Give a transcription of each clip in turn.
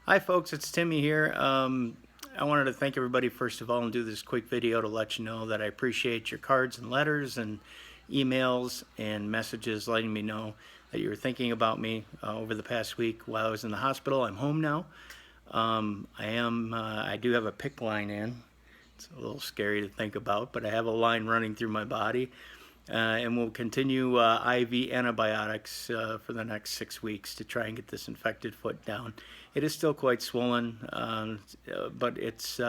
Hi folks, it's Timmy here. I wanted to thank everybody first of all and do this quick video to let you know that I appreciate your cards and letters and emails and messages letting me know that you were thinking about me over the past week while I was in the hospital. I'm home now. I do have a PICC line in. It's a little scary to think about, but I have a line running through my body. And we'll continue IV antibiotics for the next 6 weeks to try and get this infected foot down. It is still quite swollen, but it's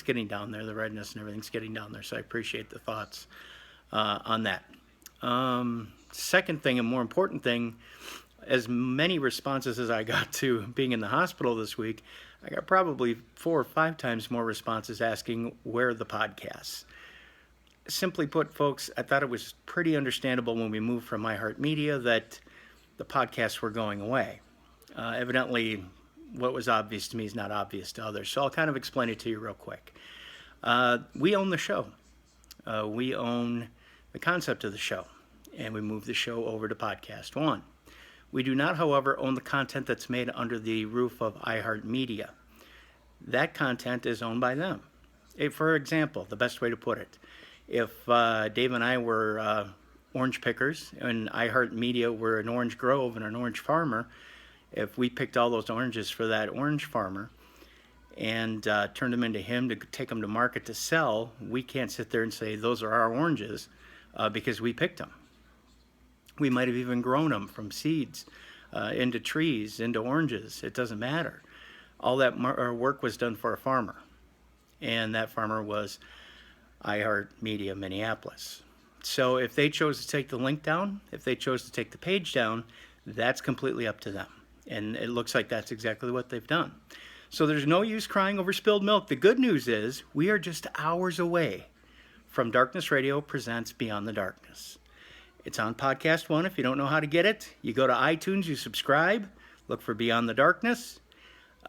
getting down there. The redness and everything's getting down there, so I appreciate the thoughts on that. Second thing, and more important thing, as many responses as I got to being in the hospital this week, I got probably 4 or 5 times more responses asking where are the podcasts. Simply put, folks, I thought it was pretty understandable when we moved from iHeartMedia that the podcasts were going away. Evidently, what was obvious to me is not obvious to others, so I'll kind of explain it to you real quick. We own the show. We own the concept of the show, and we moved the show over to Podcast One. We do not, however, own the content that's made under the roof of iHeartMedia. That content is owned by them. For example, the best way to put it, if Dave and I were orange pickers and iHeartMedia were an orange grove and an orange farmer, if we picked all those oranges for that orange farmer and turned them into him to take them to market to sell, we can't sit there and say those are our oranges because we picked them. We might have even grown them from seeds into trees, into oranges. It doesn't matter. All that work was done for a farmer, and that farmer was iHeartMedia Minneapolis. So if they chose to take the link down, if they chose to take the page down, that's completely up to them. And it looks like that's exactly what they've done. So there's no use crying over spilled milk. The good news is we are just hours away from Darkness Radio Presents Beyond the Darkness. It's on Podcast One. If you don't know how to get it, you go to iTunes, you subscribe, look for Beyond the Darkness.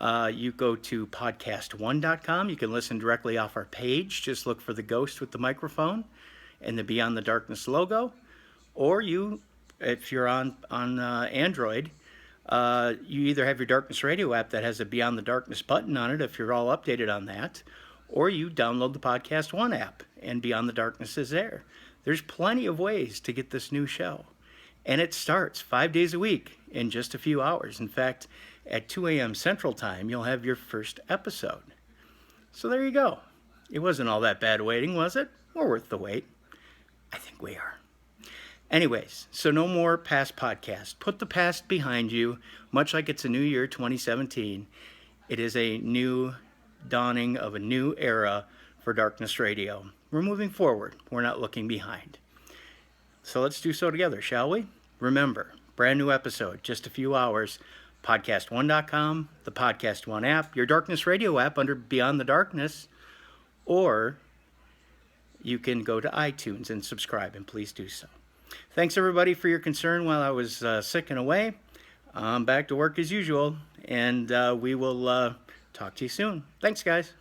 You go to podcastone.com. You can listen directly off our page. Just look for the ghost with the microphone and the Beyond the Darkness logo. Or you, if you're on Android, you either have your Darkness Radio app that has a Beyond the Darkness button on it if you're all updated on that, or you download the Podcast One app and Beyond the Darkness is there. There's plenty of ways to get this new show. And it starts 5 days a week in just a few hours. In fact, at 2 a.m. Central Time, you'll have your first episode. So there you go. It wasn't all that bad waiting, was it? We're worth the wait. I think we are. Anyways, so no more past podcast. Put the past behind you, much like it's a new year, 2017. It is a new dawning of a new era for Darkness Radio. We're moving forward. We're not looking behind. So let's do so together, shall we? Remember, brand new episode, just a few hours. Podcastone.com, the Podcast One app, your Darkness Radio app under Beyond the Darkness, or you can go to iTunes and subscribe, and please do so. Thanks, everybody, for your concern while I was sick and away. I'm back to work as usual, and we will talk to you soon. Thanks, guys.